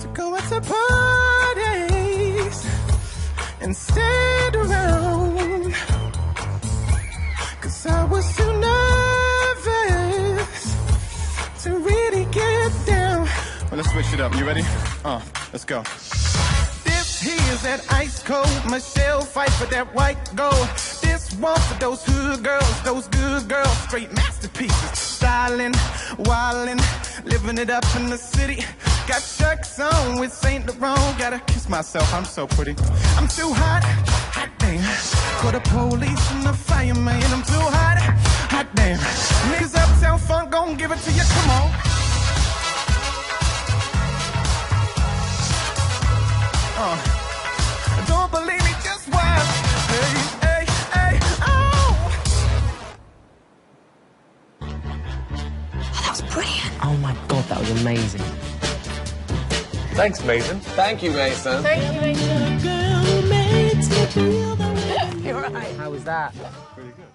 to go out to parties and stand around, 'cause I was too nervous to really get down. Well, let's switch it up. You ready? Let's go. This here's that ice cold Michelle fight for that white gold. This one for those hood girls, those good girls, straight masterpieces. Styling, wildin', living it up in the city. Got Chucks on with Saint Laurent. Gotta kiss myself, I'm so pretty. I'm too hot, hot damn. For the police and the fireman, I'm too hot, hot damn. Niggas uptown funk, gon' give it to you, come on. Don't believe me, just watch. Hey, hey, hey, oh. That was brilliant. Oh my God, that was amazing. Thanks, Mason. Thank you, Mason. Thank you, Mason. Girl makes me feel the way. You're right. How was that? Pretty good.